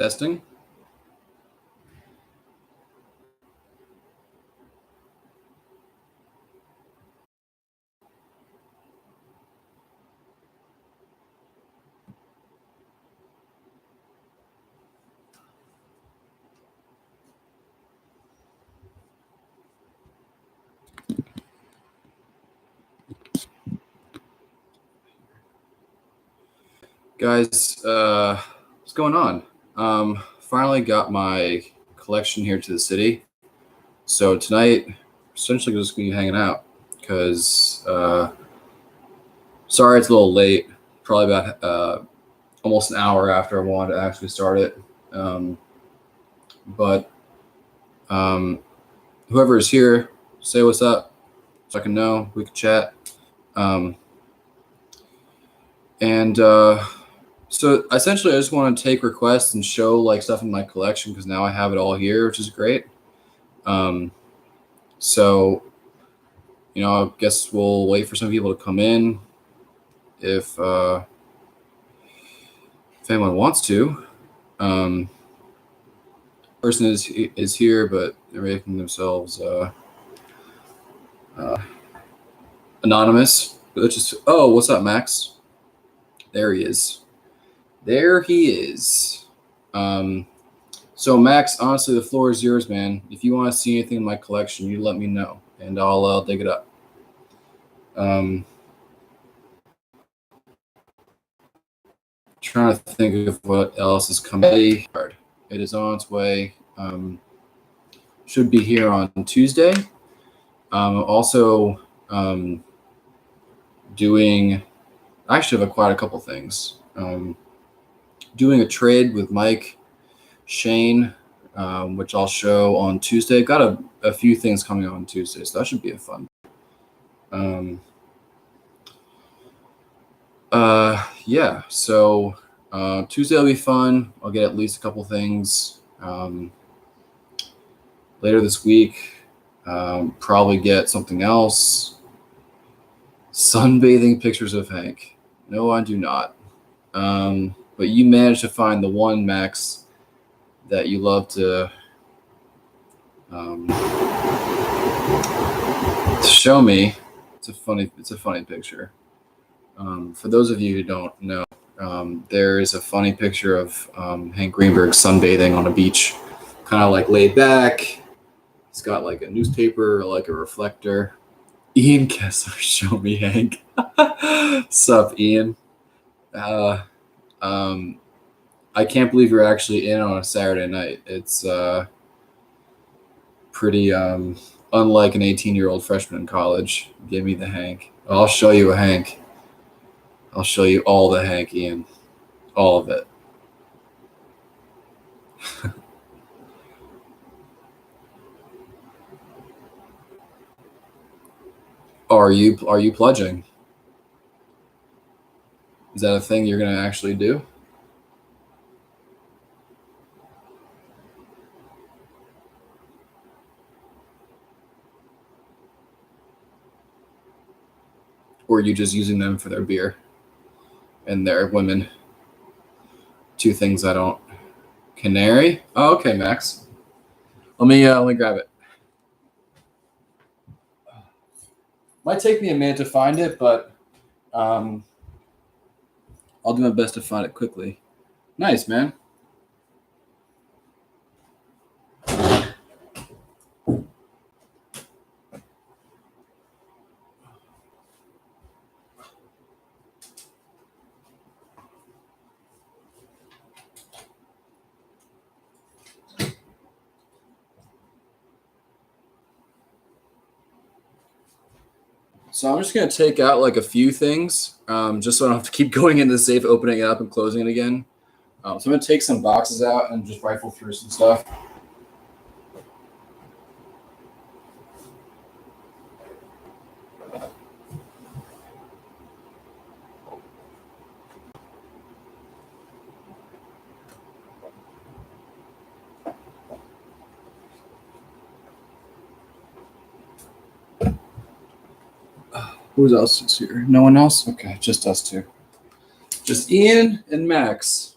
Testing. Guys, what's going on? Finally got my collection here to the city. So tonight, essentially just going to be hanging out because, sorry it's a little late. Probably about almost an hour after I wanted to actually start it. But whoever is here, say what's up so I can know. We can chat. So essentially, I just want to take requests and show like stuff in my collection because now I have it all here, which is great. So, I guess we'll wait for some people to come in if anyone wants to. Person is here, but they're making themselves anonymous. But let's just. Oh, what's up, Max? There he is. There he is. So Max, honestly, the floor is yours, man. If you want to see anything in my collection, you let me know, and I'll dig it up. Trying to think of what else is coming. It is on its way. Should be here on Tuesday. Also doing. I actually have quite a couple things. Doing a trade with Mike Shane, which I'll show on Tuesday. Got a few things coming on Tuesday, so that should be a fun. Yeah, so Tuesday will be fun. I'll get at least a couple things. Later this week, probably get something else. Sunbathing pictures of Hank. No, I do not. But you managed to find the one, Max, that you love to show me. It's a funny picture. For those of you who don't know, there is a funny picture of Hank Greenberg sunbathing on a beach, kind of like laid back. He's got like a newspaper, like a reflector. Ian Kessler, show me Hank. Sup, Ian? I can't believe you're actually in on a Saturday night. It's pretty unlike an 18-year-old freshman in college. Give me the Hank. I'll show you a Hank. I'll show you all the Hank, Ian. All of it. Are you pledging? Is that a thing you're going to actually do? Or are you just using them for their beer and their women? Two things I don't. Canary? Oh, okay, Max. Let me grab it. Might take me a minute to find it, but I'll do my best to find it quickly. Nice, man. So I'm just going to take out like a few things just so I don't have to keep going into the safe, opening it up and closing it again. So I'm going to take some boxes out and just rifle through some stuff. Who else is here? No one else? Okay, just us two. Just Ian and Max.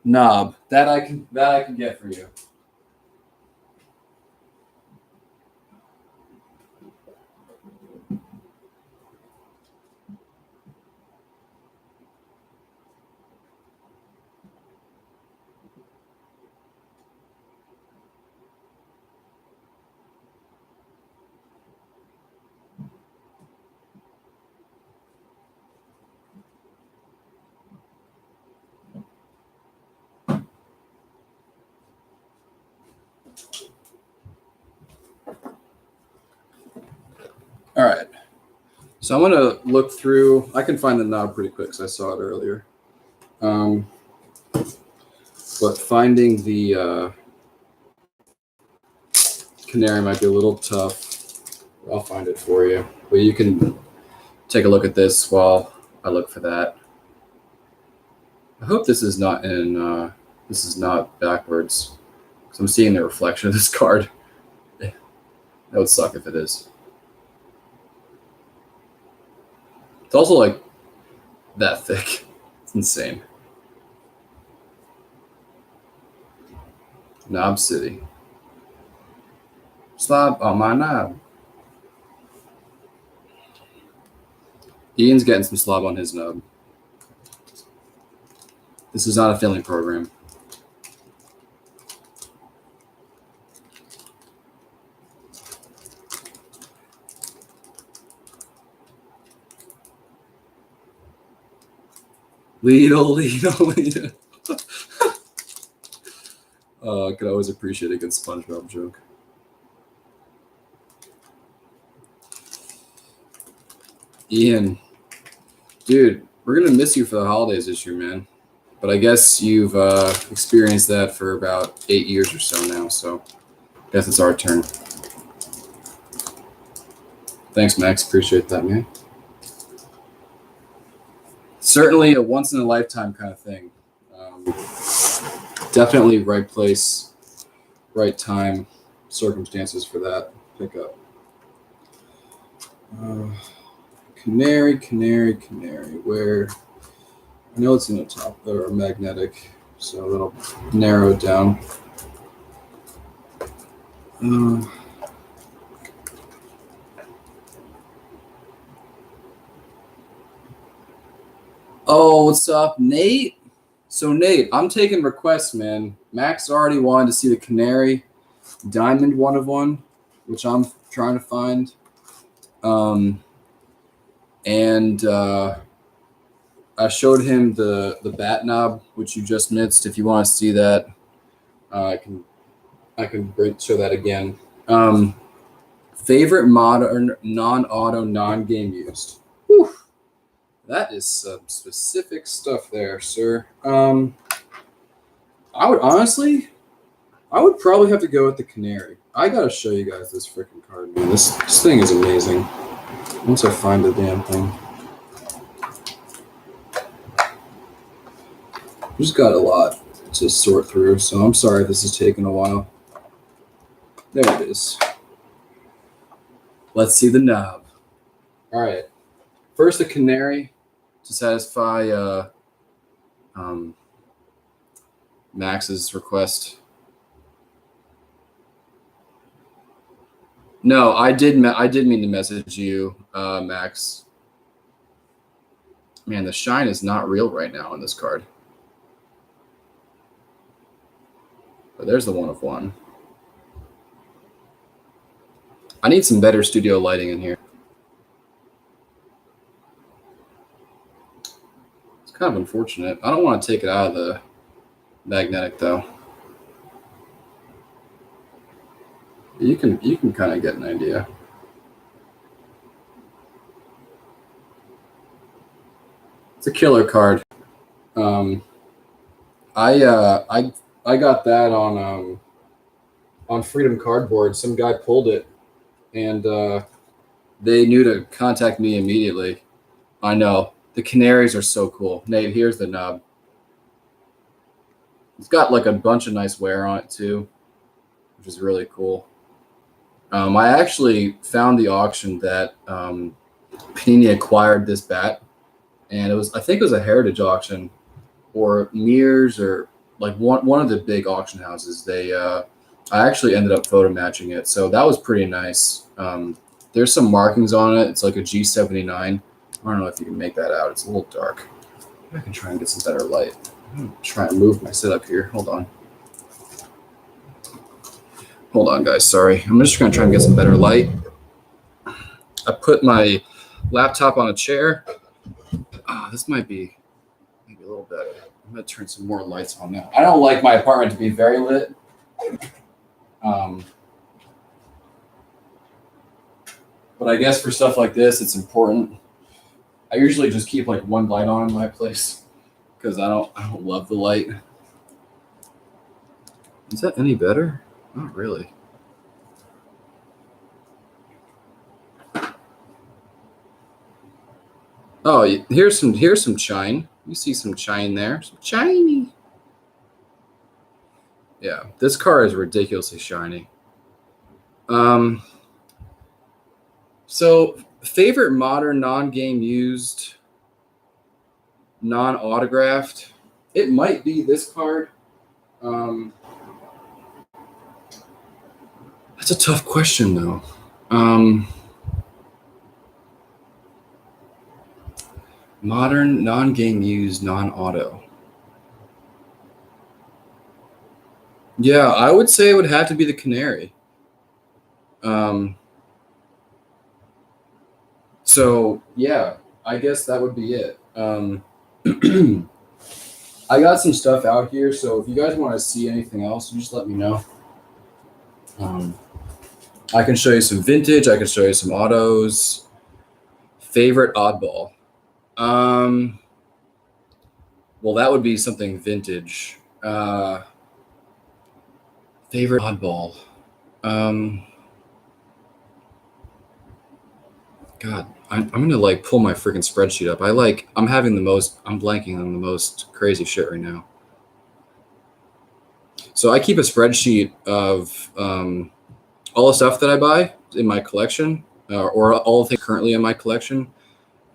knob that I can get for you. All right. So I'm going to look through. I can find the knob pretty quick because I saw it earlier. But finding the canary might be a little tough. I'll find it for you. But you can take a look at this while I look for that. I hope this is not this is not backwards. So I'm seeing the reflection of this card. That would suck if it is. It's also like that thick. It's insane. Knob City. Slob on my knob. Ian's getting some slob on his knob. This is not a filling program. Lido. I could always appreciate a good SpongeBob joke. Ian, dude, we're gonna miss you for the holidays this year, man. But I guess you've experienced that for about 8 years or so now. So I guess it's our turn. Thanks, Max. Appreciate that, man. Certainly a once in a lifetime kind of thing. Definitely right place, right time, circumstances for that pickup. Canary. Where I know it's in the top or magnetic, so that'll narrow it down. Oh, what's up, Nate? So Nate, I'm taking requests, man. Max already wanted to see the canary diamond one of one, which I'm trying to find. I showed him the bat knob, which you just missed. If you want to see that, I can show that again. Favorite modern non-auto non-game used. Whew. That is some specific stuff there, sir. I would probably have to go with the canary. I gotta show you guys this freaking card, man. This thing is amazing. Once I find the damn thing. Just got a lot to sort through, so I'm sorry if this is taking a while. There it is. Let's see the knob. All right. First, the canary to satisfy Max's request. No, I did mean to message you, Max. Man, the shine is not real right now on this card. But there's the one of one. I need some better studio lighting in here. It's kind of unfortunate. I don't want to take it out of the magnetic though. You can kind of get an idea. It's a killer card. I got that on Freedom Cardboard. Some guy pulled it, and they knew to contact me immediately. I know. The canaries are so cool. Nate, here's the knob. It's got like a bunch of nice wear on it too, which is really cool. I actually found the auction that Panini acquired this bat, and I think it was a heritage auction, or Mears, or like one of the big auction houses. I actually ended up photo matching it, so that was pretty nice. There's some markings on it. It's like a G79. I don't know if you can make that out. It's a little dark. I can try and get some better light. I'm gonna try and move my setup here. Hold on. Hold on, guys. Sorry. I'm just going to try and get some better light. I put my laptop on a chair. This might be maybe a little better. I'm going to turn some more lights on now. I don't like my apartment to be very lit. But I guess for stuff like this, it's important. I usually just keep like one light on in my place because I don't love the light. Is that any better? Not really. Oh, here's some shine. You see some shine there. Some shiny. Yeah, this car is ridiculously shiny. So favorite modern non-game used, non-autographed. It might be this card. That's a tough question though. Modern non-game used, non-auto. Yeah, I would say it would have to be the Canary. So yeah, I guess that would be it. I got some stuff out here, so if you guys want to see anything else, you just let me know. I can show you some vintage. I can show you some autos. Favorite oddball. Well, that would be something vintage. Favorite oddball. God, I'm gonna like pull my freaking spreadsheet up. I'm blanking on the most crazy shit right now. So I keep a spreadsheet of all the stuff that I buy in my collection, or all the things currently in my collection.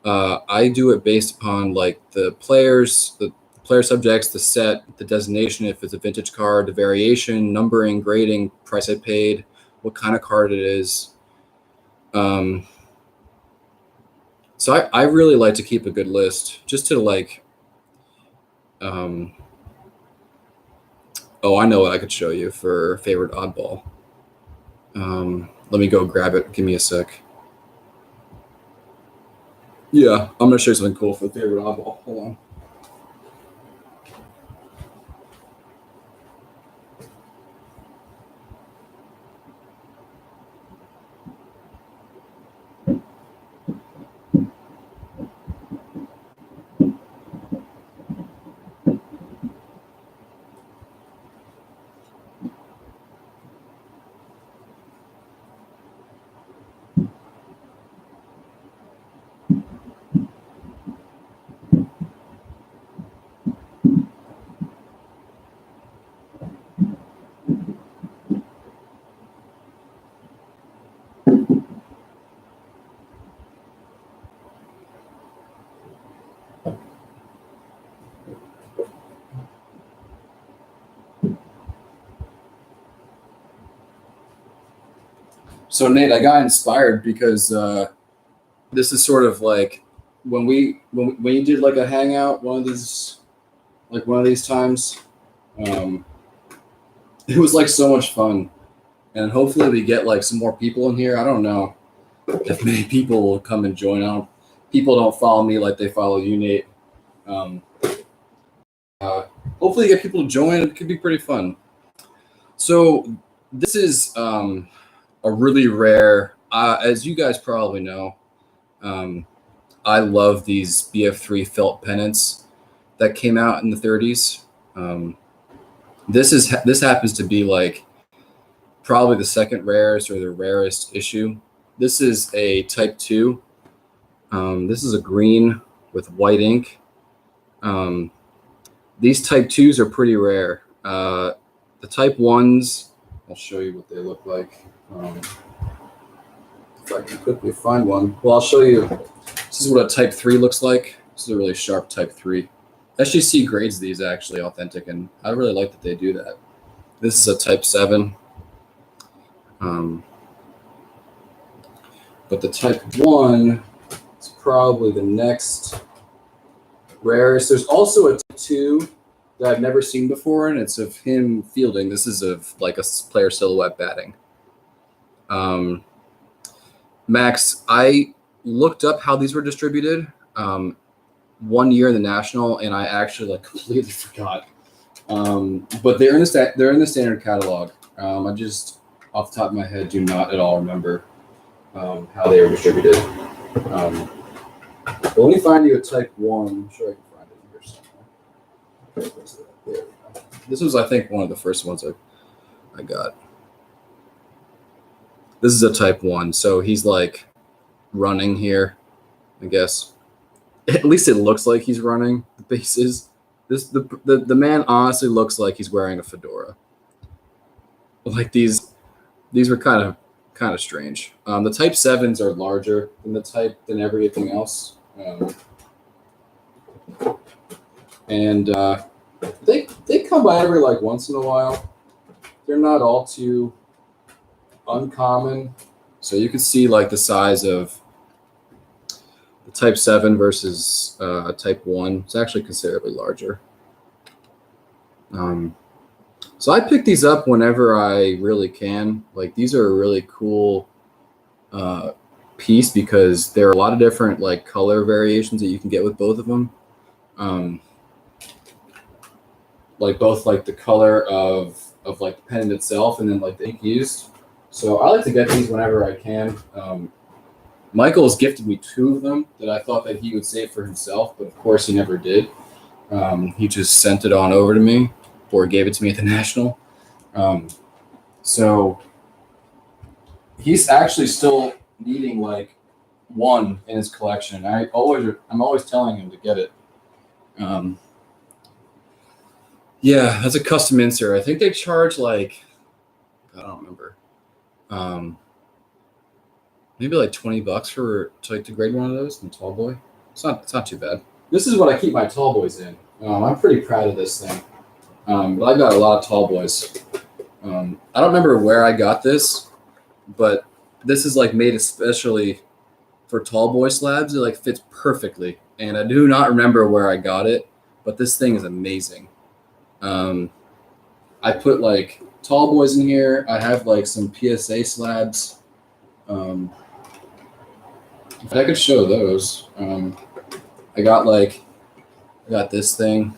I do it based upon like the player subjects, the set, the designation, if it's a vintage card, the variation, numbering, grading, price I paid, what kind of card it is. So I really like to keep a good list just to like, oh, I know what I could show you for favorite oddball. Let me go grab it. Give me a sec. Yeah, I'm going to show you something cool for the favorite oddball. Hold on. So Nate, I got inspired because this is sort of like when you did like a hangout one of these times. It was like so much fun, and hopefully we get like some more people in here. I don't know if many people will come and join. People don't follow me like they follow you, Nate. Hopefully you get people to join. It could be pretty fun. So this is a really rare, as you guys probably know, I love these BF3 felt pennants that came out in the 30s. This happens to be like probably the second rarest or the rarest issue. This is a Type 2. This is a green with white ink. These Type 2s are pretty rare. The Type 1s, I'll show you what they look like. If I can quickly find one. Well, I'll show you. This is what a Type 3 looks like. This is a really sharp Type 3. SGC grades these actually authentic, and I really like that they do that. This is a Type 7. But the Type 1 is probably the next rarest. There's also a Type 2 that I've never seen before, and it's of him fielding. This is of like a player silhouette batting. Max, I looked up how these were distributed 1 year in the National, and I actually like completely forgot. But they're in the standard catalog. I just off the top of my head do not at all remember how they were distributed. But let me find you a Type 1. I'm sure I can find it here somewhere. There we go. This was, I think, one of the first ones I got. This is a Type 1, so he's like running here, I guess. At least it looks like he's running the bases. The man honestly looks like he's wearing a fedora. Like these were kind of strange. The Type 7s are larger than everything else. And they come by every like once in a while. They're not all too uncommon. So you can see like the size of the Type 7 versus Type 1. It's actually considerably larger. So I pick these up whenever I really can. Like these are a really cool piece because there are a lot of different like color variations that you can get with both of them. Like both like the color of like the pen itself and then like the ink used. So I like to get these whenever I can. Michael has gifted me 2 of them that I thought that he would save for himself, but of course he never did. He just sent it on over to me or gave it to me at the National. So he's actually still needing like 1 in his collection. I'm always telling him to get it. Yeah, that's a custom insert. I think they charge like, I don't remember. Maybe like $20 to grade one of those in Tall Boy. It's not too bad. This is what I keep my Tall Boys in. I'm pretty proud of this thing. But I got a lot of Tall Boys. I don't remember where I got this, but this is like made especially for Tall Boy slabs. It like fits perfectly, and I do not remember where I got it, but this thing is amazing. I put like Tall Boys in here. I have like some PSA slabs. If I could show those, I got this thing.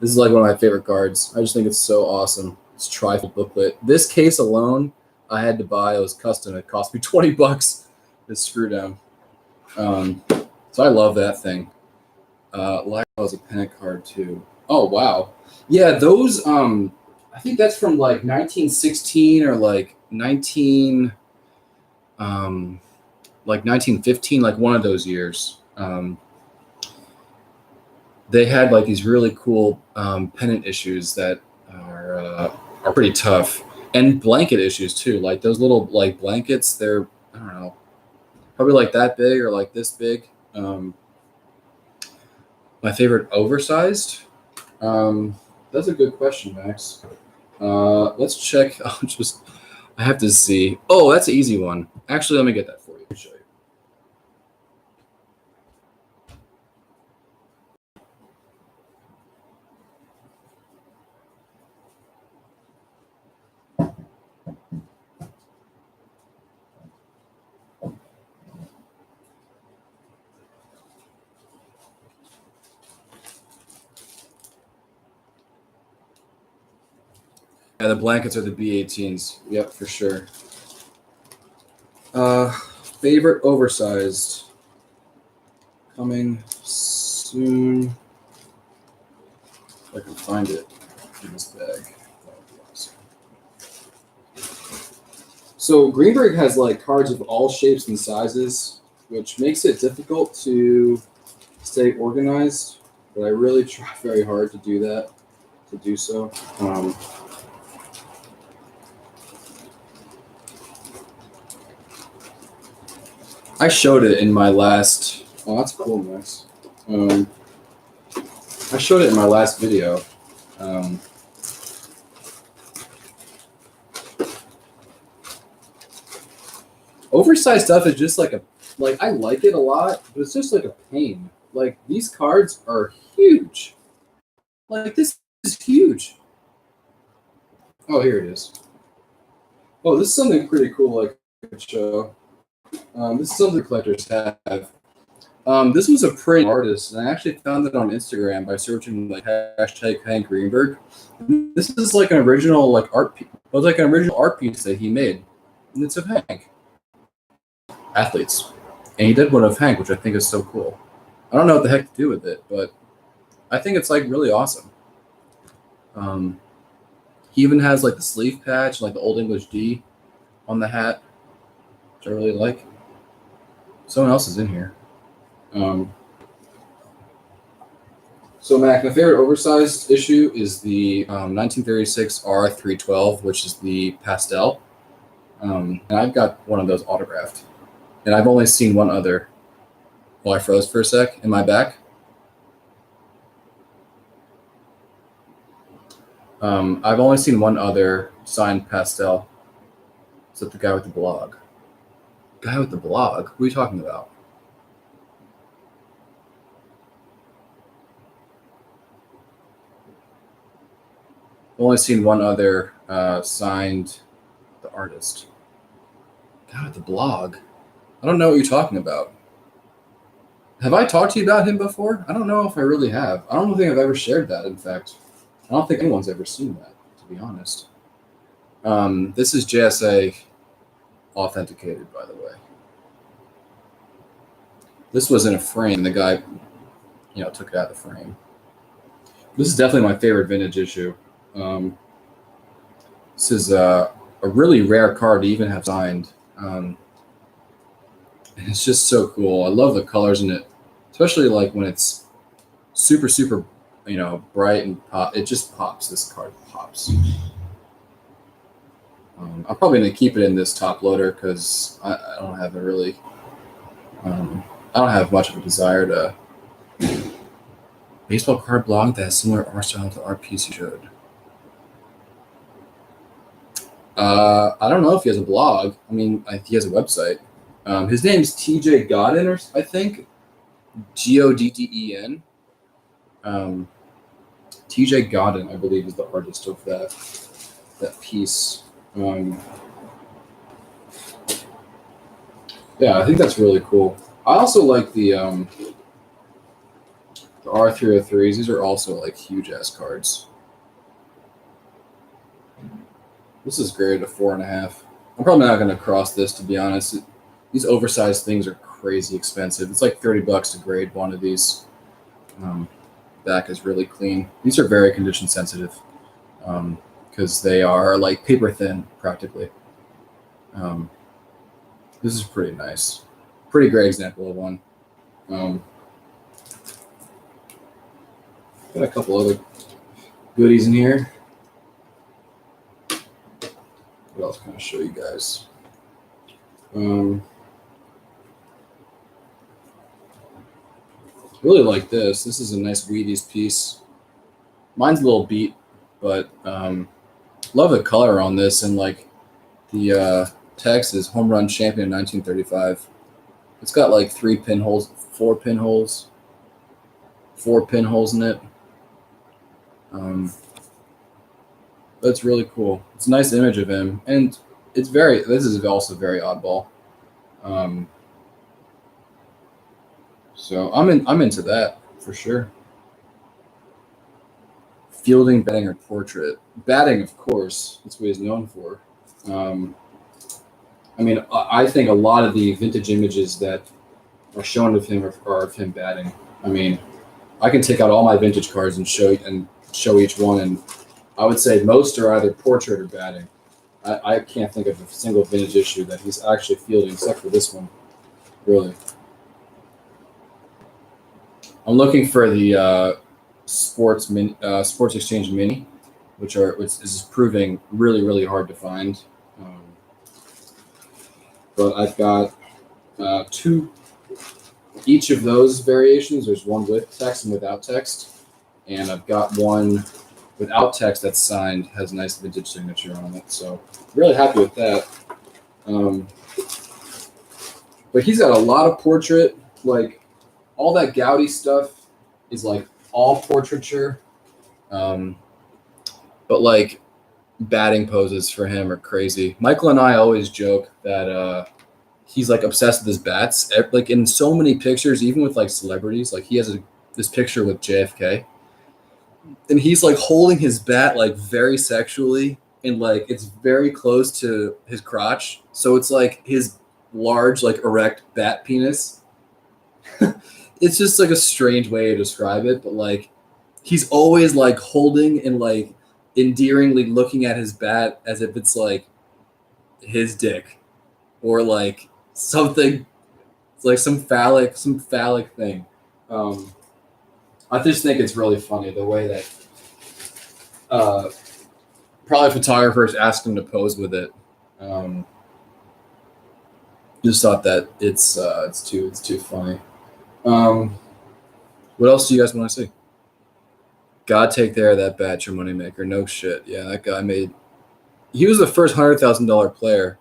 This is like one of my favorite cards. I just think it's so awesome. It's trifold booklet. This case alone, I had to buy. It was custom. It cost me $20. This screw down. So I love that thing. Like was a pennant card too. Oh wow, yeah. Those I think that's from like 1916 or like 1915, like one of those years. They had like these really cool pennant issues that are pretty tough, and blanket issues too. Like those little like blankets, they're I don't know, probably like that big or like this big. My favorite oversized. That's a good question, Max. Let's check. I have to see. Oh, that's an easy one. Actually, let me get that for you. Let me show you. Yeah, the blankets are the B18s. Yep, for sure. Favorite oversized. Coming soon. If I can find it in this bag. So Greenberg has like cards of all shapes and sizes, which makes it difficult to stay organized. But I really try very hard to do so. I showed it in my last. Oh, that's cool, Max. I showed it in my last video. Oversized stuff is just like I like it a lot, but it's just like a pain. Like these cards are huge. Like this is huge. Oh, here it is. Oh, this is something pretty cool I could show. This is something collectors have. This was a pretty artist, and I actually found it on Instagram by searching like hashtag Hank Greenberg. This is like an original art. It was like an original art piece that he made, and it's of Hank. Athletes, and he did one of Hank, which I think is so cool. I don't know what the heck to do with it, but I think it's like really awesome. He even has like the sleeve patch, like the Old English D on the hat, which I really like. Someone else is in here. So Mac, my favorite oversized issue is the 1936 R312, which is the pastel. And I've got one of those autographed. And I've only seen one other. Well, I froze for a sec in my back. I've only seen one other signed pastel. Is that the guy with the blog? Guy with the blog? What are you talking about? I've only seen one other signed the artist. Guy with the blog? I don't know what you're talking about. Have I talked to you about him before? I don't know if I really have. I don't think I've ever shared that, in fact. I don't think anyone's ever seen that, to be honest. This is JSA authenticated, by the way. This was in a frame. The guy, took it out of the frame. This is definitely my favorite vintage issue. This is a really rare card to even have signed. And it's just so cool. I love the colors in it, especially like when it's super, super, bright and pop. It just pops. This card pops. I'm probably going to keep it in this top loader because I don't have a really, I don't have much of a desire to. Baseball card blog that has similar art style to the art piece you showed. I don't know if he has a blog. I mean, he has a website. His name's TJ Godden, or I think Godden. TJ Godden, I believe, is the artist of that piece. Yeah, I think that's really cool. I also like the R303s. These are also like huge ass cards. This is graded a 4.5. I'm probably not going to cross this, to be honest. These oversized things are crazy expensive. It's like $30 to grade one of these. Back is really clean. These are very condition sensitive because they are like paper thin practically. This is pretty nice. Pretty great example of one. Got a couple other goodies in here. What else can I show you guys? Really like this. This is a nice Wheaties piece. Mine's a little beat, but love the color on this, and like the text is home run champion 1935. It's got like 4 pinholes in it. That's really cool. It's a nice image of him, and this is also very oddball. So I'm into that for sure. Fielding, batting, or portrait. Batting, of course. That's what he's known for. I think a lot of the vintage images that are shown of him are of him batting. I mean, I can take out all my vintage cards and show each one, and I would say most are either portrait or batting. I can't think of a single vintage issue that he's actually fielding, except for this one, really. I'm looking for the Sports Exchange Mini, which is proving really, really hard to find. But I've got 2 each of those variations. There's one with text and without text. and I've got one without text that's signed, has a nice vintage signature on it. So really happy with that. But he's got a lot of portrait, like all that Gaudi stuff is like all portraiture. But like batting poses for him are crazy. Michael and I always joke that he's like obsessed with his bats. Like in so many pictures, even with like celebrities, like he has this picture with JFK, and he's like holding his bat like very sexually, and like it's very close to his crotch, so it's like his large like erect bat penis. It's just like a strange way to describe it, but like he's always like holding and like endearingly looking at his bat as if it's like his dick or like something. It's like some phallic thing. I just think it's really funny the way that probably photographers asked him to pose with it. Just thought that it's too funny. What else do you guys want to see? God take care of that bat, your moneymaker. No shit. Yeah, that guy made. He was the first $100,000 player.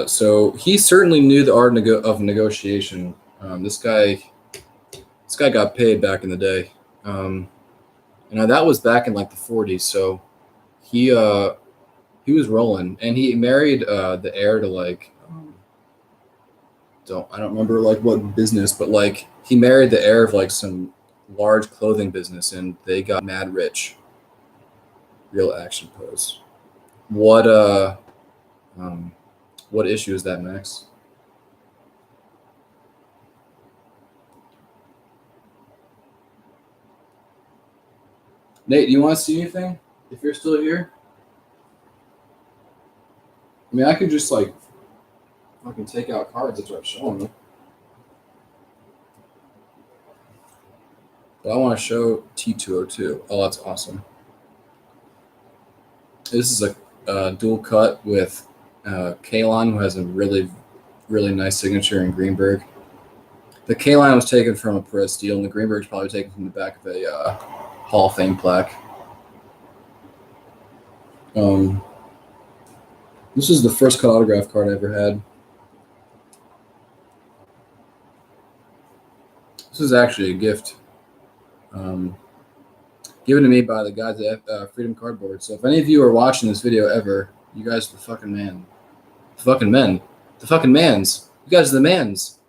So he certainly knew the art of negotiation. This guy got paid back in the day. That was back in like the 40s. So he was rolling, and he married the heir to like I don't remember like what business, but like he married the heir of like some large clothing business, and they got mad rich. Real action pose. What issue is that, Max? Nate, do you want to see anything? If you're still here, I mean, I could just like fucking take out cards and start showing them. But I want to show T202. Oh, that's awesome. This is a dual cut with Kalon, who has a really, really nice signature in Greenberg. The Kalon was taken from a Perez Steel, and the Greenberg's probably taken from the back of a Hall of Fame plaque. This is the first cut autograph card I ever had. This is actually a gift given to me by the guys at Freedom Cardboard. So if any of you are watching this video ever, you guys are the fucking man. The fucking men. The fucking mans. You guys are the mans.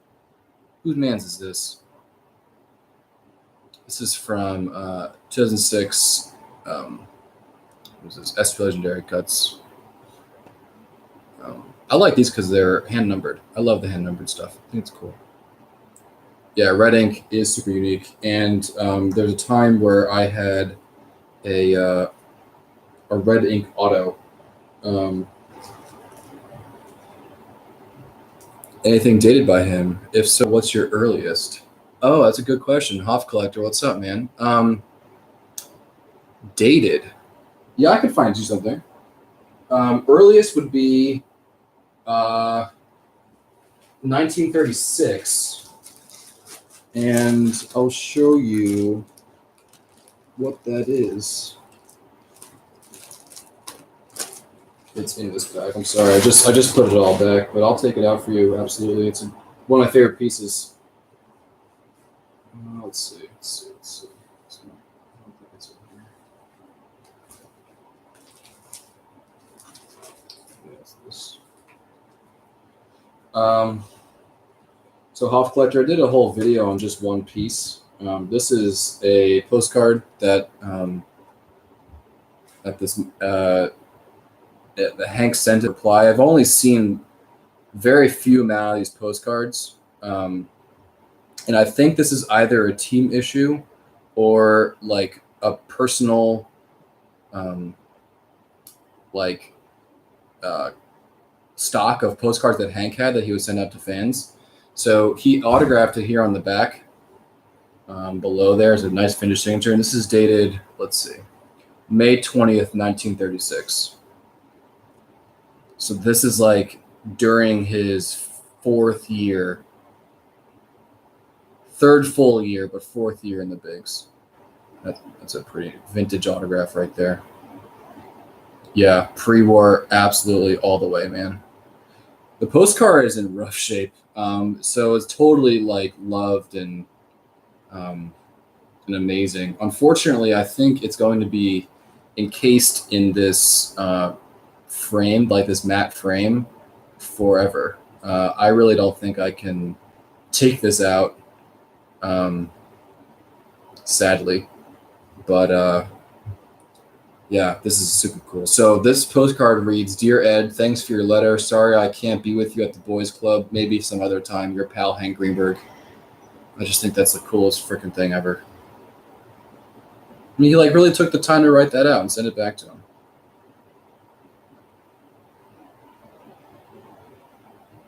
Whose mans is this? This is from 2006. What was this? SP Legendary cuts. I like these because they're hand numbered. I love the hand numbered stuff. I think it's cool. Yeah, red ink is super unique, and there's a time where I had a red ink auto. Anything dated by him? If so, what's your earliest? Oh, that's a good question. Hoff Collector, what's up, man? Dated? Yeah, I could find you something. Earliest would be 1936. And I'll show you what that is. It's in this bag. I'm sorry. I just put it all back, but I'll take it out for you. Absolutely. It's one of my favorite pieces. Let's see. I don't think it's over here. Yes, this. So Hoff Collector, I did a whole video on just one piece. This is a postcard that Hank sent to reply. I've only seen very few amount of these postcards, and I think this is either a team issue or like a personal, stock of postcards that Hank had that he would send out to fans. So he autographed it here on the back. Below there is a nice finished signature, and this is dated, let's see, May 20th, 1936. So this is like during his fourth year third full year, but fourth year in the bigs. That's a pretty vintage autograph right there. Yeah, pre-war, absolutely all the way, man. The postcard is in rough shape, so it's totally like loved and amazing. Unfortunately, I think it's going to be encased in this frame, like this matte frame, forever. I really don't think I can take this out, sadly. But yeah, this is super cool. So this postcard reads, "Dear Ed, thanks for your letter. Sorry I can't be with you at the boys club. Maybe some other time. Your pal Hank Greenberg." I just think that's the coolest freaking thing ever. I mean, he like really took the time to write that out and send it back to him.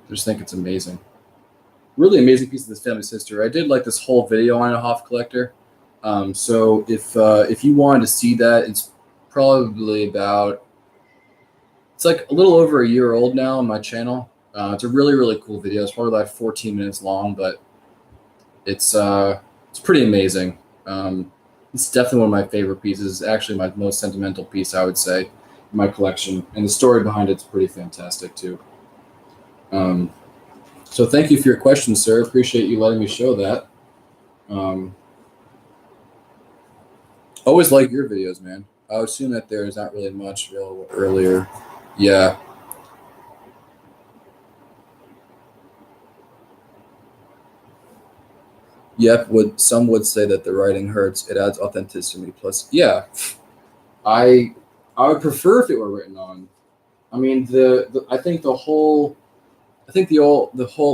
I just think it's amazing. Really amazing piece of this family's history. I did like this whole video on a Hoff collector. So if you wanted to see that, it's probably about, it's like a little over a year old now on my channel. It's a really, really cool video. It's probably like 14 minutes long, but it's pretty amazing. It's definitely one of my favorite pieces. Actually, my most sentimental piece, I would say, in my collection. And the story behind it's pretty fantastic too. So thank you for your question, sir. Appreciate you letting me show that. Always like your videos, man. I would assume that there is not really much available earlier. Yeah. Yep. Some would say that the writing hurts. It adds authenticity. Plus, yeah, I would prefer if it were written on. I mean, I think the whole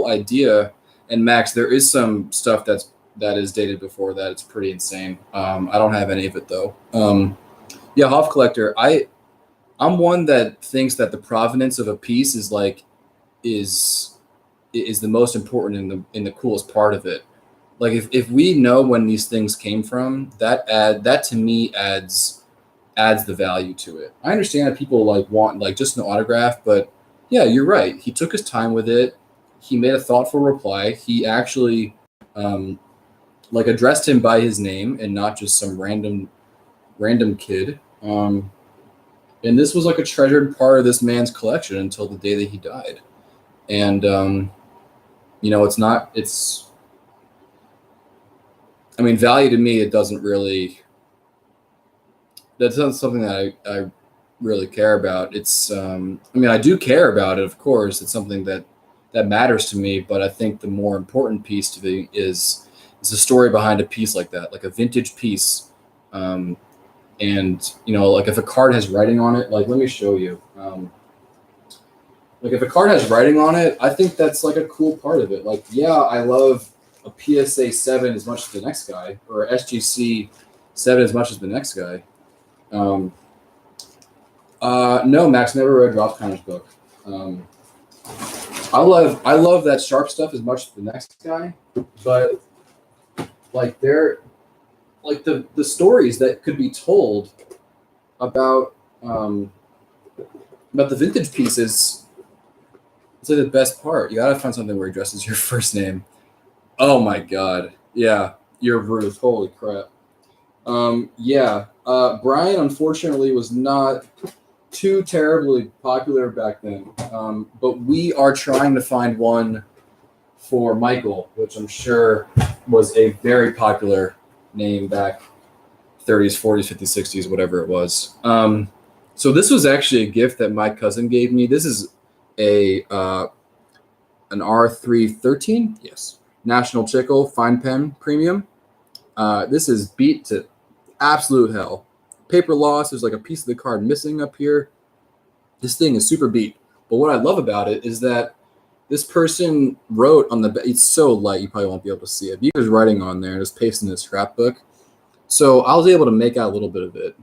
idea, and Max, there is some stuff that is dated before that. It's pretty insane. I don't have any of it though. Yeah, Hoff collector. I'm one that thinks that the provenance of a piece is the most important in the coolest part of it. Like if we know when these things came from, that to me adds the value to it. I understand that people like want like just an autograph, but yeah, you're right. He took his time with it. He made a thoughtful reply. He actually like addressed him by his name and not just some random kid. And this was like a treasured part of this man's collection until the day that he died. And I mean, value to me, that's not something that I really care about. It's I mean, I do care about it, of course. It's something that matters to me, but I think the more important piece to me is the story behind a piece like that, like a vintage piece. And like if a card has writing on it, like let me show you. Like if a card has writing on it, I think that's like a cool part of it. Like, yeah, I love a PSA 7 as much as the next guy, or a SGC 7 as much as the next guy. No, Max, never read Ralph Connor's book. I love that sharp stuff as much as the next guy, but like like the stories that could be told about the vintage pieces, it's like the best part. You gotta find something where he addresses your first name. Oh my god. Yeah, you're Ruth. Holy crap. Yeah. Brian unfortunately was not too terribly popular back then. But we are trying to find one for Michael, which I'm sure was a very popular name back 30s, 40s, 50s, 60s, whatever it was. So this was actually a gift that my cousin gave me. This is an R313. Yes. National Chickle Fine Pen Premium. This is beat to absolute hell. Paper loss. There's like a piece of the card missing up here. This thing is super beat. But what I love about it is that this person wrote on the back. It's so light you probably won't be able to see it. He was writing on there and just pasting his scrapbook. So I was able to make out a little bit of it.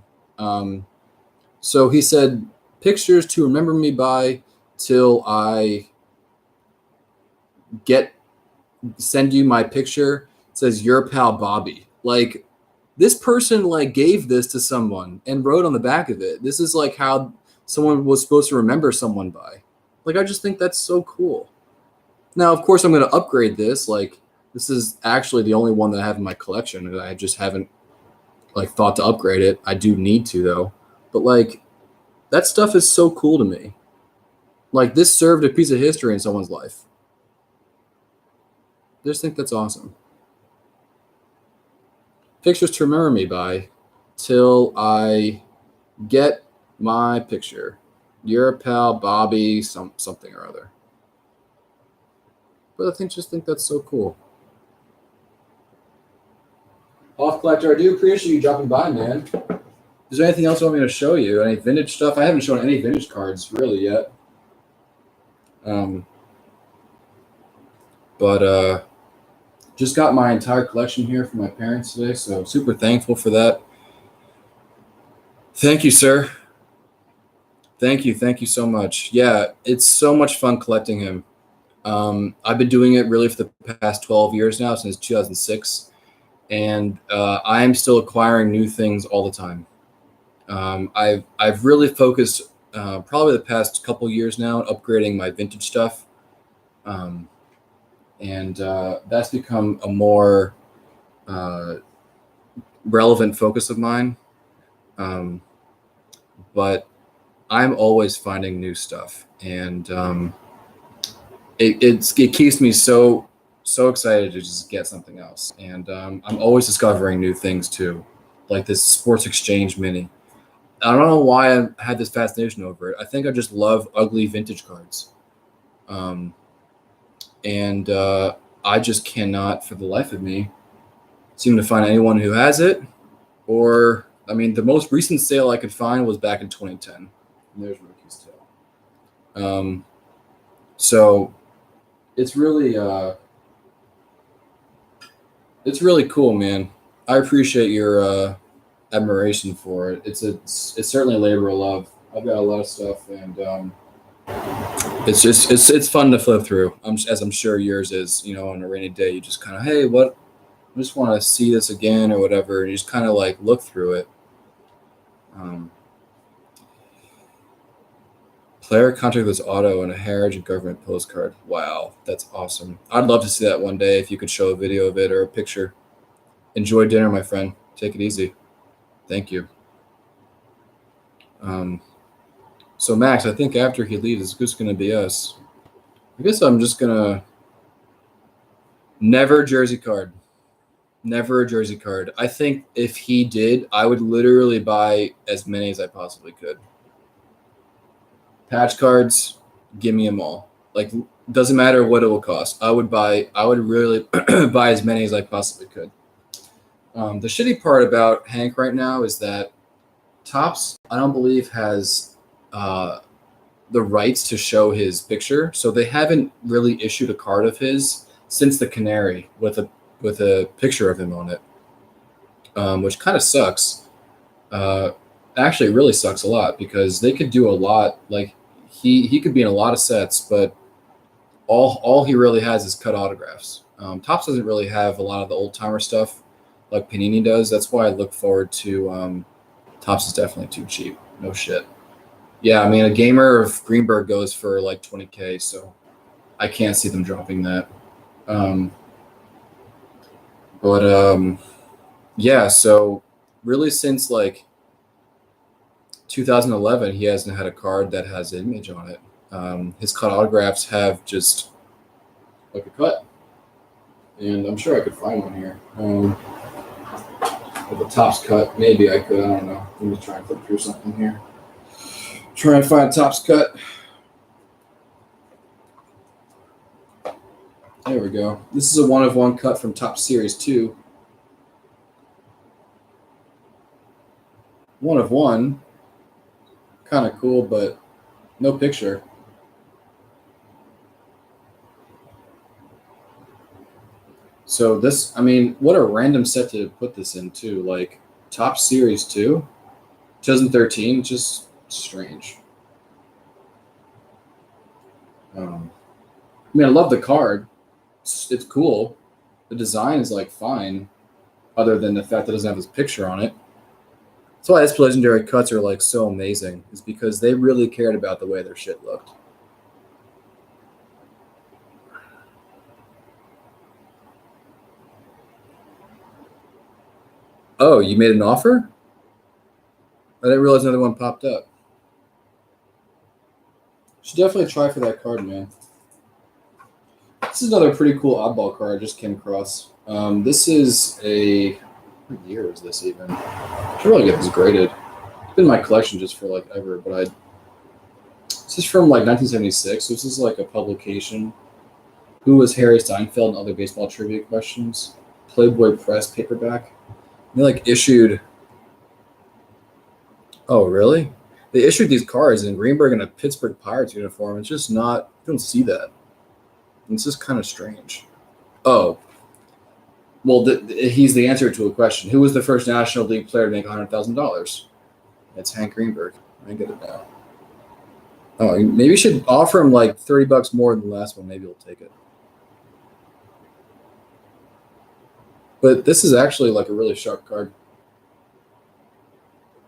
So he said, "Pictures to remember me by till I send you my picture." It says, "Your pal Bobby." Like this person like gave this to someone and wrote on the back of it. This is like how someone was supposed to remember someone by. Like I just think that's so cool. Now, of course, I'm going to upgrade this. Like This is actually the only one that I have in my collection, and I just haven't like thought to upgrade it. I do need to though. But like that stuff is so cool to me. Like this served a piece of history in someone's life. I just think that's awesome. Pictures to remember me by till I get my picture. Your pal Bobby something or other. But just think that's so cool. Off Collector, I do appreciate you dropping by, man. Is there anything else you want me to show you? Any vintage stuff? I haven't shown any vintage cards really yet. But just got my entire collection here from my parents today, so super thankful for that. Thank you, sir. Thank you so much. Yeah, it's so much fun collecting him. I've been doing it really for the past 12 years now, since 2006, and I am still acquiring new things all the time. I've really focused probably the past couple years now on upgrading my vintage stuff, and that's become a more relevant focus of mine. But I'm always finding new stuff, and it keeps me so excited to just get something else. And I'm always discovering new things too, like this Sports Exchange Mini. I don't know why I had this fascination over it. I think I just love ugly vintage cards, and I just cannot, for the life of me, seem to find anyone who has it. Or I mean, the most recent sale I could find was back in 2010. And there's Rookie's Tale. So it's really cool, man. I appreciate your admiration for it. It's certainly a labor of love. I've got a lot of stuff, and it's fun to flip through. As I'm sure yours is. You know, on a rainy day, you just kind of, hey, what? I just want to see this again or whatever. And you just kind of like look through it. Player contact with auto and a heritage government postcard. Wow, that's awesome. I'd love to see that one day if you could show a video of it or a picture. Enjoy dinner, my friend. Take it easy. Thank you. So Max, I think after he leaves, it's just going to be us. I guess I'm just going to never jersey card. Never a jersey card. I think if he did, I would literally buy as many as I possibly could. Patch cards, give me them all. Like, doesn't matter what it will cost. I would really buy as many as I possibly could. The shitty part about Hank right now is that Topps, I don't believe, has the rights to show his picture, so they haven't really issued a card of his since the Canary with a picture of him on it, which kind of sucks. Actually, it really sucks a lot because they could do a lot. Like he could be in a lot of sets, but all he really has is cut autographs. Topps doesn't really have a lot of the old timer stuff like Panini does. That's why I look forward to. Topps is definitely too cheap. No shit. Yeah, I mean, a gamer of Greenberg goes for like 20K, so I can't see them dropping that. Yeah, so really since like 2011, he hasn't had a card that has an image on it. His cut autographs have just like a cut, and I'm sure I could find one here. With a Topps cut, maybe I could. I don't know. Let me try and flip through something here. Try and find a Topps cut. There we go. This is a 1-of-1 cut from Topps Series 2. 1-of-1. Kind of cool, but no picture. So this, I mean, what a random set to put this in too. Like Topps Series 2, 2013, just strange. I mean, I love the card. It's cool. The design is like fine, other than the fact that it doesn't have his picture on it. That's why this legendary cuts are like so amazing, is because they really cared about the way their shit looked. Oh, you made an offer? I didn't realize another one popped up. Should definitely try for that card, man. This is another pretty cool oddball card I just came across. This is a... What year is this even? I should really get this graded. It's been in my collection just for like ever, but I... This is from like 1976, so this is like a publication. Who was Harry Seinfeld and other baseball trivia questions? Playboy Press paperback. They like issued... Oh, really? They issued these cards in Greenberg in a Pittsburgh Pirates uniform. It's just not... You don't see that. It's just kind of strange. Oh. Well, he's the answer to a question. Who was the first National League player to make $100,000? It's Hank Greenberg. I get it now. Oh, maybe you should offer him like $30 more than the last one. Maybe he'll take it. But this is actually like a really sharp card.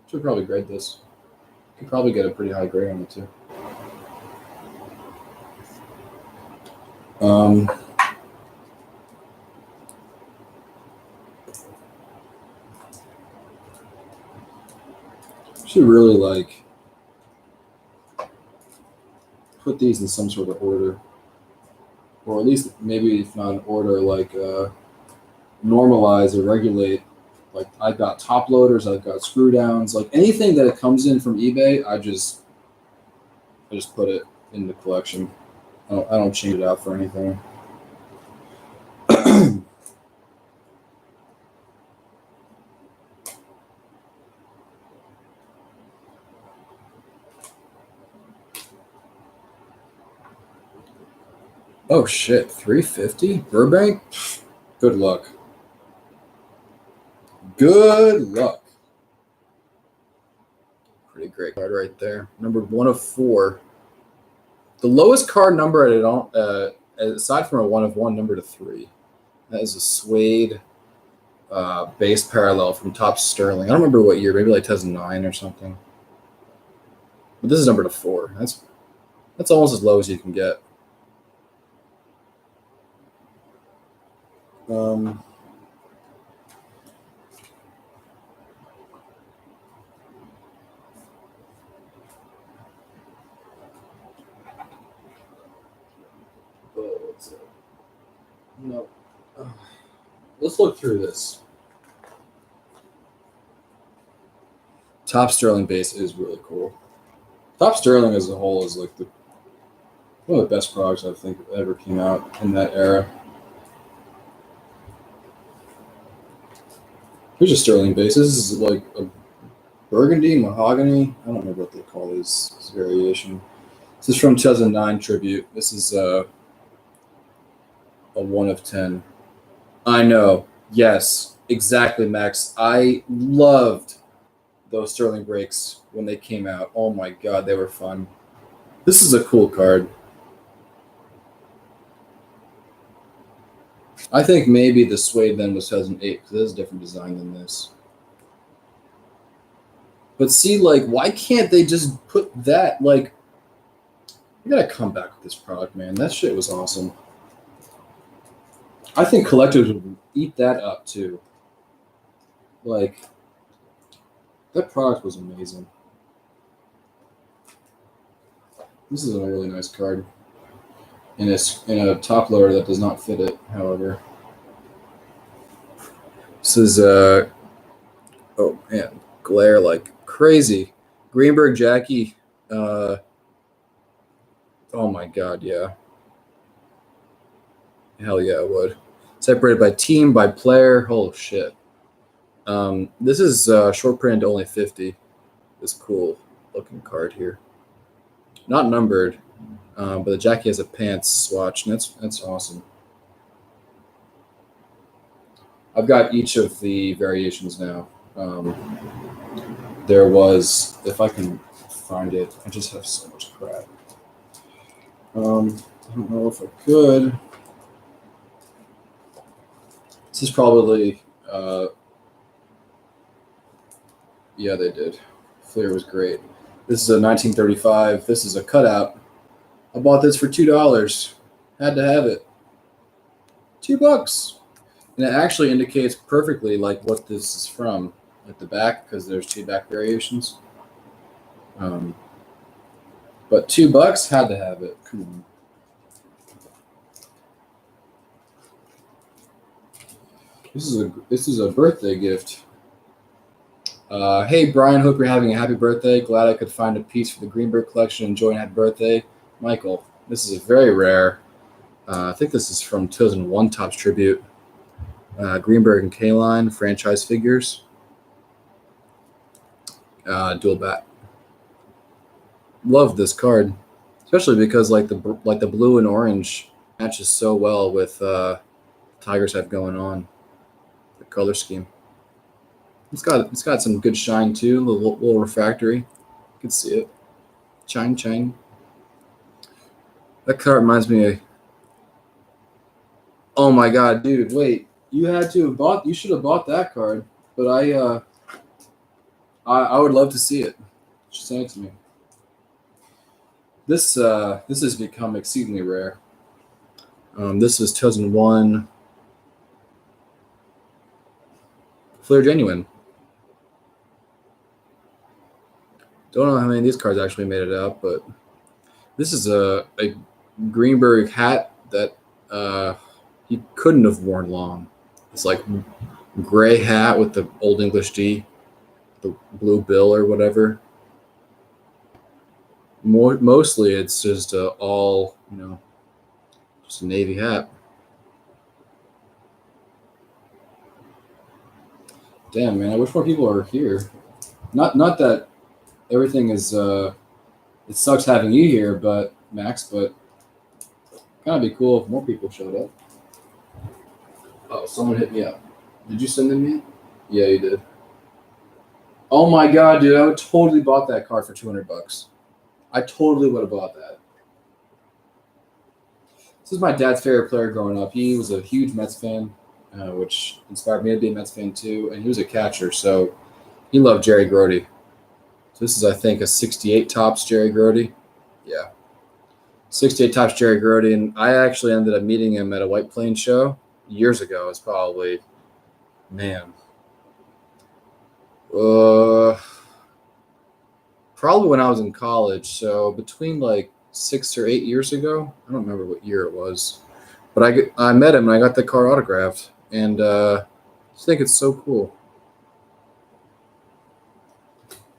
Should probably grade this. Could probably get a pretty high grade on it too. Should really like put these in some sort of order, or at least maybe if not an order, like normalize or regulate. Like I've got top loaders, I've got screw downs, like anything that comes in from eBay, I just put it in the collection. I don't change it out for anything. Oh shit, 350 Burbank? Good luck. Good luck. Pretty great card right there. Number 1 of 4. The lowest card number at it, aside from a 1 of 1, number to 3. That is a suede base parallel from Top Sterling. I don't remember what year, maybe like 2009 or something. But this is number to 4. That's almost as low as you can get. No. Let's look through this. Top Sterling base is really cool. Top Sterling as a whole is like one of the best products I think ever came out in that era. Here's a Sterling base. This is like a burgundy, mahogany. I don't remember what they call this variation. This is from 2009 Tribute. This is a 1 of 10. I know. Yes, exactly, Max. I loved those Sterling breaks when they came out. Oh my god, they were fun. This is a cool card. I think maybe the suede then was 2008 because it has a different design than this. But see, like, why can't they just put that? Like, you gotta come back with this product, man. That shit was awesome. I think collectors would eat that up too. Like, that product was amazing. This is a really nice card. In a top loader that does not fit it, however. This is oh man, glare like crazy. Greenberg Jackie. Oh my god, yeah. Hell yeah, I would. Separated by team, by player. Oh shit. This is short print only 50. This cool looking card here. Not numbered. But the Jackie has a pants swatch, and that's awesome. I've got each of the variations now. There was, if I can find it, I just have so much crap. I don't know if I could. This is probably, yeah, they did. Flair was great. This is a 1935. This is a cutout. I bought this for $2. Had to have it. $2. And it actually indicates perfectly like what this is from at the back because there's two back variations. Um, but $2 had to have it. Come on. This is a birthday gift. Hey Brian, hope you're having a happy birthday. Glad I could find a piece for the Greenberg collection. Enjoying happy birthday, Michael. This is a very rare. I think this is from 2001 Topps Tribute. Greenberg and K-Line franchise figures. Dual bat. Love this card, especially because like the blue and orange matches so well with Tigers have going on. The color scheme. It's got some good shine too. A little refractory. You can see it. Shine. That card reminds me of. Oh my god, dude! Wait, You should have bought that card. But I would love to see it. Just send it to me. This has become exceedingly rare. This is 2001 Flair Genuine. Don't know how many of these cards actually made it out, but this is a Greenberg hat that he couldn't have worn long. It's like gray hat with the Old English D, the blue bill or whatever. Mostly it's just all, just a navy hat. Damn, man, I wish more people are here. Not that everything is it sucks having you here, but Max, but kind of be cool if more people showed up. Oh, someone hit me up. Did you send them yet? Yeah, you did. Oh my god, dude! I would totally bought that car for $200. I totally would have bought that. This is my dad's favorite player growing up. He was a huge Mets fan, which inspired me to be a Mets fan too. And he was a catcher, so he loved Jerry Grody. So this is, I think, a '68 Topps Jerry Grody. Yeah, '68 Topps Jerry Grody, and I actually ended up meeting him at a White Plains show years ago. It's probably, man, uh, probably when I was in college. So between like 6 or 8 years ago, I don't remember what year it was, but I met him and I got the car autographed, and I just think it's so cool.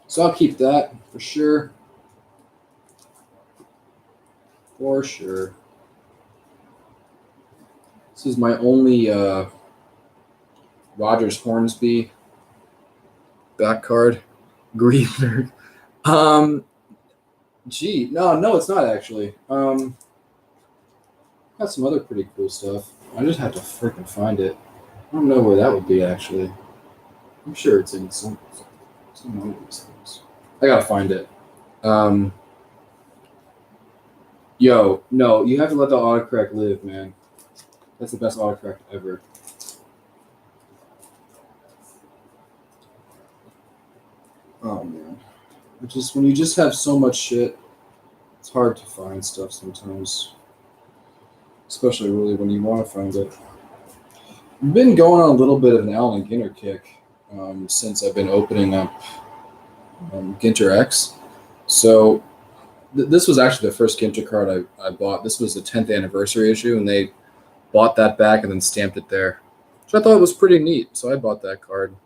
So I'll keep that for sure. For sure. This is my only Rogers Hornsby back card. Greenberg. Um, no, it's not actually. Got some other pretty cool stuff. I just have to freaking find it. I don't know where that would be actually. I'm sure it's in some one of these things. I gotta find it. Um, no, you have to let the autocorrect live, man. That's the best autocorrect ever. Oh man, when you just have so much shit, it's hard to find stuff sometimes. Especially really when you want to find it. I've been going on a little bit of an Allen Ginter kick since I've been opening up Ginter X. So this was actually the first Ginter card I bought. This was the 10th anniversary issue, and they bought that back and then stamped it there, which I thought was pretty neat. So I bought that card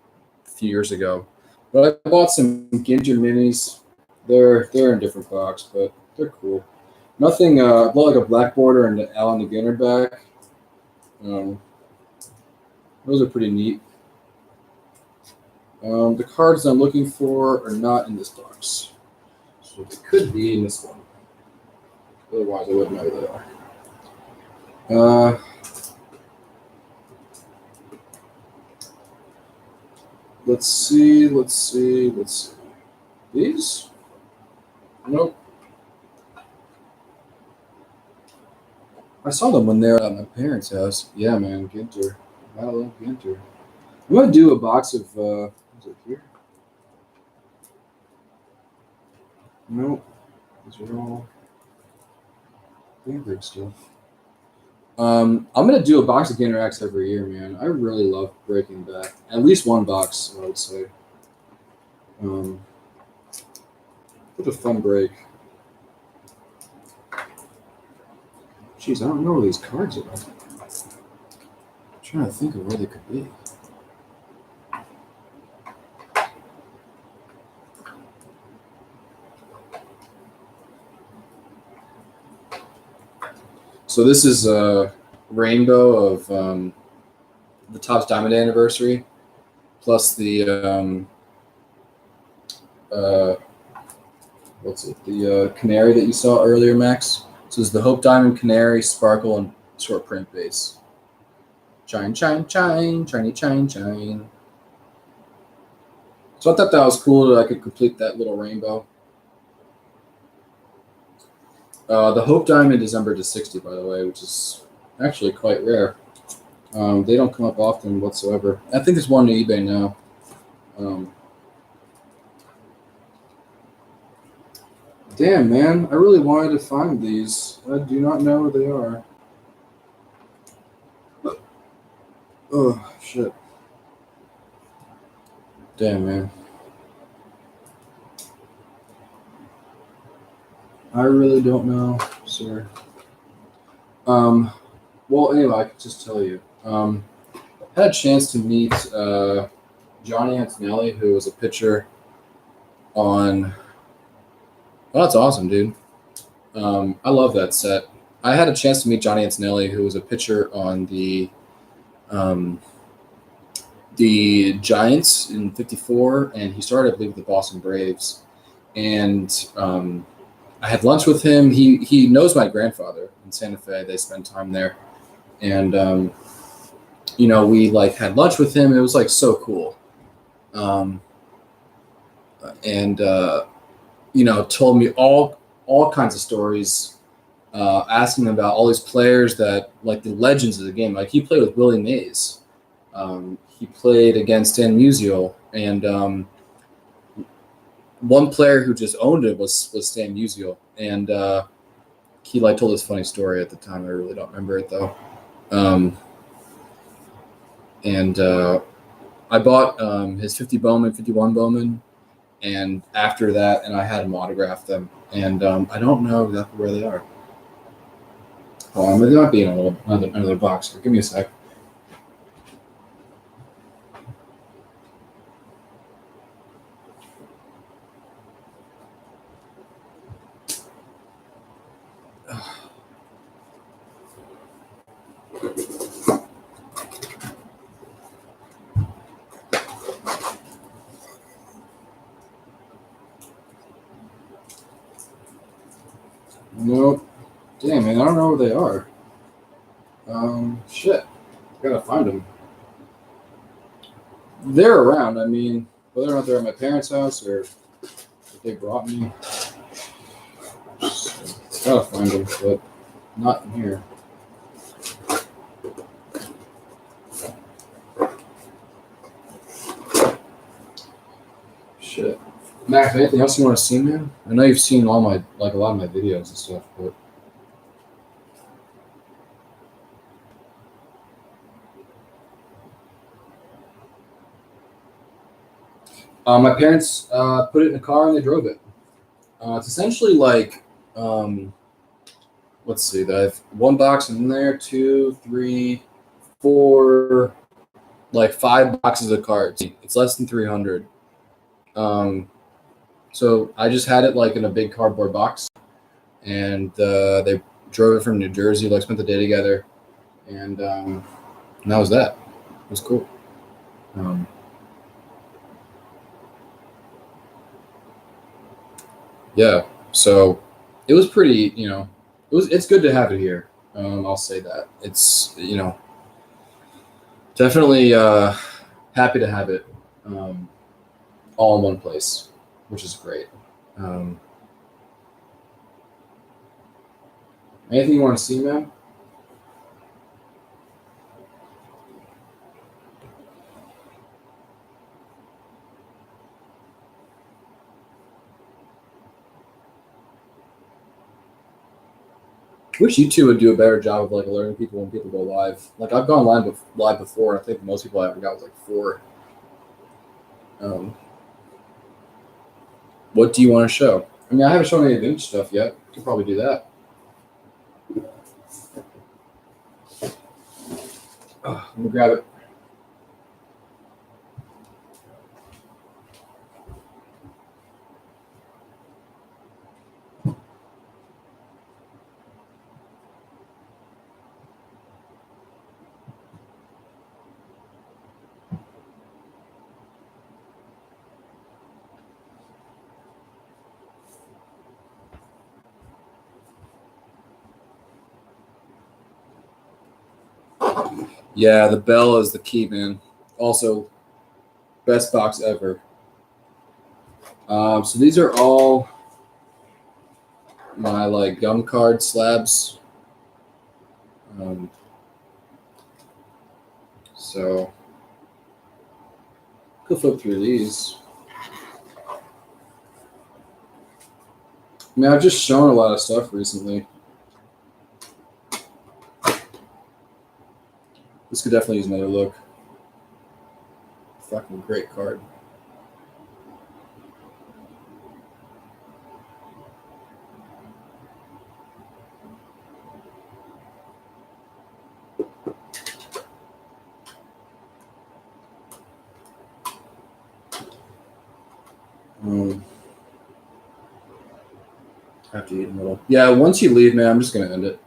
a few years ago. But I bought some Ginter minis. They're in different box, but they're cool. Nothing. I bought like a black border and the Allen Ginter back. Those are pretty neat. The cards I'm looking for are not in this box, so they could be in this one. Otherwise, I wouldn't know where they are. Let's see. These? Nope. I saw them when they were at my parents' house. Yeah, man, Ginter. I love Ginter. I'm gonna do a box of. Is it here? Nope. These are all Greenberg stuff. I'm gonna do a box of Gainer X every year, man. I really love breaking that. At least one box, I would say. What a fun break. Jeez, I don't know where these cards are. I'm trying to think of where they could be. So this is a rainbow of the Topps Diamond Anniversary, plus the what's it? The Canary that you saw earlier, Max. So this is the Hope Diamond Canary Sparkle and short print base. Chine, chine, chine, chiny, chine, chine. So I thought that was cool that I could complete that little rainbow. The Hope Diamond is numbered to 60, by the way, which is actually quite rare. They don't come up often whatsoever. I think there's one on eBay now. Damn, man. I really wanted to find these. I do not know where they are. Oh, shit. Damn, man. I really don't know, sir. Well, anyway, I could just tell you. I had a chance to meet Johnny Antonelli, who was a pitcher on. Oh, that's awesome, dude. I love that set. I had a chance to meet Johnny Antonelli, who was a pitcher on the Giants in '54, and he started, I believe, with the Boston Braves. And I had lunch with him. He knows my grandfather in Santa Fe. They spend time there, and we like had lunch with him. It was like so cool, and told me all kinds of stories, asking about all these players that like the legends of the game. Like he played with Willie Mays. He played against Dan Musial, and one player who just owned it was Stan Musial, and he like told this funny story at the time. I really don't remember it though. And I bought his 51 Bowman, and after that, and I had him autograph them, and I don't know exactly where they are. Oh, they might be in another box here. Give me a sec. Nope. Damn, man, I don't know where they are. Shit. Gotta find them. They're around. I mean, whether or not they're at my parents' house or if they brought me, gotta find them, but not in here. Shit. Max, anything else you want to see, man? I know you've seen all my a lot of my videos and stuff, but my parents put it in a car and they drove it. It's essentially like let's see, I have one box in there, 2, 3, 4, like 5 boxes of cards. It's less than 300. So I just had it like in a big cardboard box, and they drove it from New Jersey. Like spent the day together, and that was that. It was cool. Yeah, so it was pretty. It's good to have it here. I'll say that it's definitely happy to have it all in one place, which is great. Um, Anything you want to see, man? Wish you two would do a better job of like alerting people when people go live. Like I've gone live before, and I think most people I ever got was like 4. Um, what do you want to show? I mean, I haven't shown any vintage stuff yet. Could probably do that. Let me grab it. Yeah, the bell is the key, man. Also, best box ever. So these are all my like gum card slabs. So could flip through these. I mean, I've just shown a lot of stuff recently. This could definitely use another look. Fucking great card. I have to eat a little. Yeah, once you leave, man, I'm just gonna end it.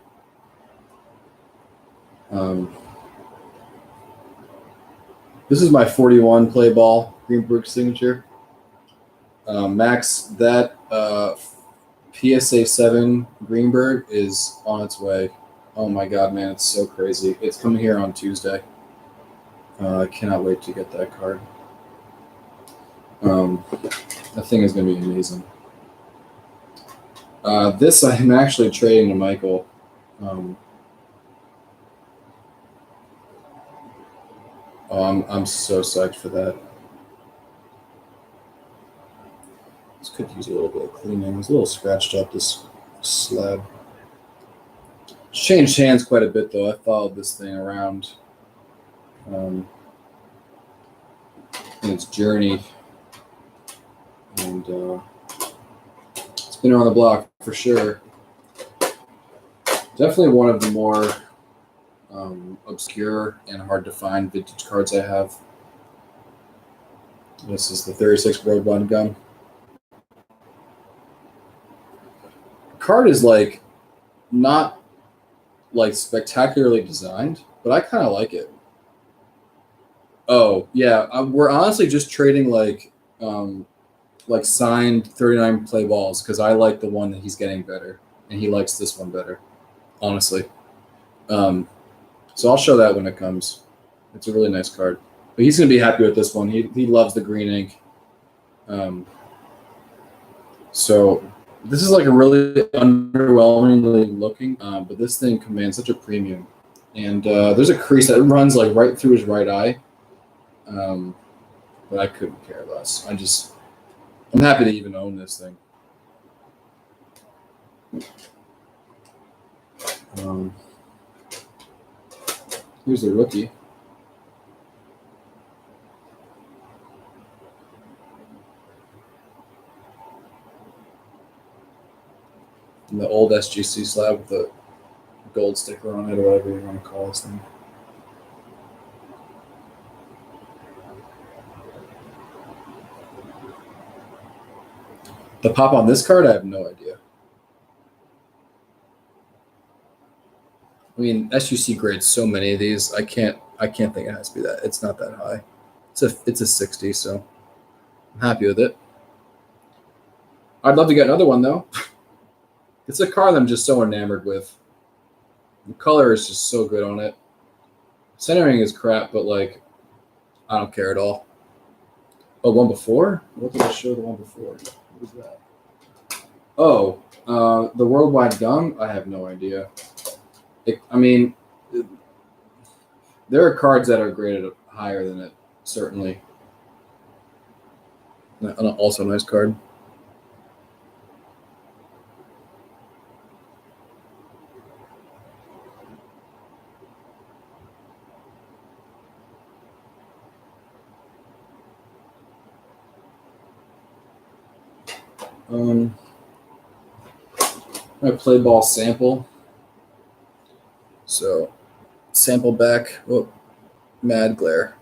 This is my 41 play ball Greenberg signature. Max, that PSA 7 Greenberg is on its way. Oh my god, man, it's so crazy. It's coming here on Tuesday. I cannot wait to get that card. That thing is going to be amazing. This I'm actually trading to Michael. I'm so psyched for that. This could use a little bit of cleaning. It's a little scratched up, this slab. It's changed hands quite a bit, though. I followed this thing around in its journey. And it's been around the block for sure. Definitely one of the more obscure and hard to find vintage cards I have. This is the 36 Road Bond Gun. Card is like not like spectacularly designed, but I kind of like it. Oh yeah, we're honestly just trading like signed 39 play balls because I like the one that he's getting better, and he likes this one better, honestly. So I'll show that when it comes. It's a really nice card, but he's gonna be happy with this one. He loves the green ink. So this is like a really underwhelmingly looking, but this thing commands such a premium. And there's a crease that runs like right through his right eye. But I couldn't care less. I'm happy to even own this thing. Here's the rookie. And the old SGC slab with the gold sticker on it, or whatever you want to call this thing. The pop on this card, I have no idea. I mean, SUC grades so many of these. I can't think it has to be that. It's not that high. It's a 60, so I'm happy with it. I'd love to get another one though. It's a card I'm just so enamored with. The color is just so good on it. Centering is crap, but like, I don't care at all. Oh, one before? What did I show the one before? What was that? Oh, the Worldwide Gum? I have no idea. There are cards that are graded higher than it, certainly. Also a nice card. – My play ball sample. So sample back. Oh, mad glare.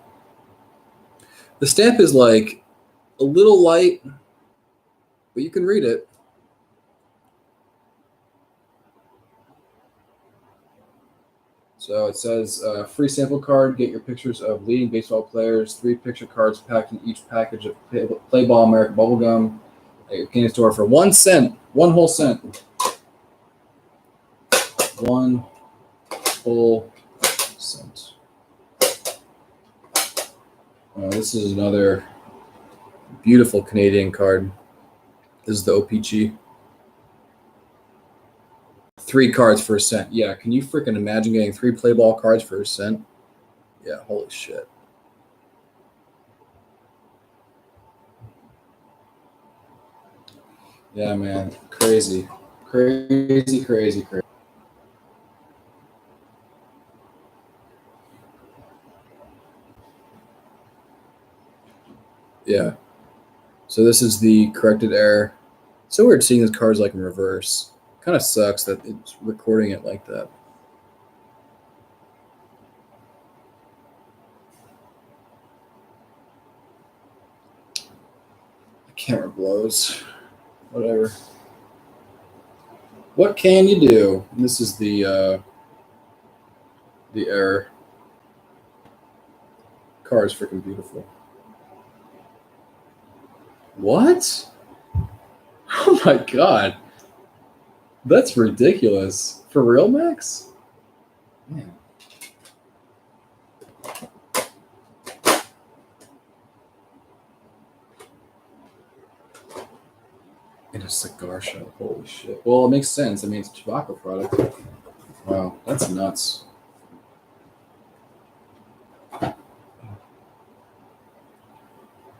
The stamp is like a little light, but you can read it. So it says, free sample card, get your pictures of leading baseball players, 3 picture cards packed in each package of Play Ball American bubblegum at your candy store for 1 cent, 1 whole cent. 1 whole cent. This is another beautiful Canadian card. This is the OPG. 3 cards for a cent. Yeah, can you freaking imagine getting 3 play ball cards for a cent? Yeah, holy shit. Yeah, man. Crazy. Crazy, crazy, crazy. Yeah. So this is the corrected error. So weird seeing these cards like in reverse. Kind of sucks that it's recording it like that. The camera blows. Whatever. What can you do? And this is the error. Car is freaking beautiful. What? Oh my god. That's ridiculous. For real, Max? Man. In a cigar shop. Holy shit. Well, it makes sense. I mean, it's a tobacco product. Wow, that's nuts.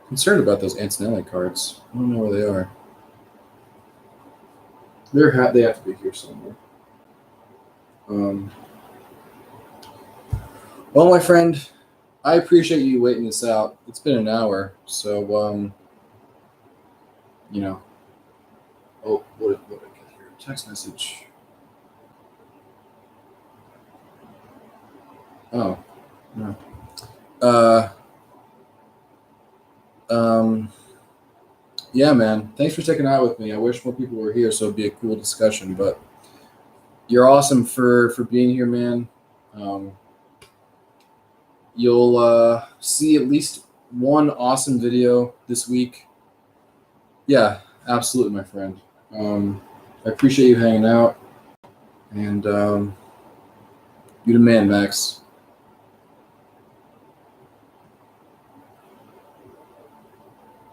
Concerned about those Antonelli cards. I don't know where they are. They have to be here somewhere. Well, my friend, I appreciate you waiting this out. It's been an hour, so you know. Oh, what did I get here? Text message. Oh, no. Yeah, man. Thanks for sticking out with me. I wish more people were here so it'd be a cool discussion, but you're awesome for being here, man. You'll see at least one awesome video this week. Yeah, absolutely, my friend. I appreciate you hanging out, and you the man, Max.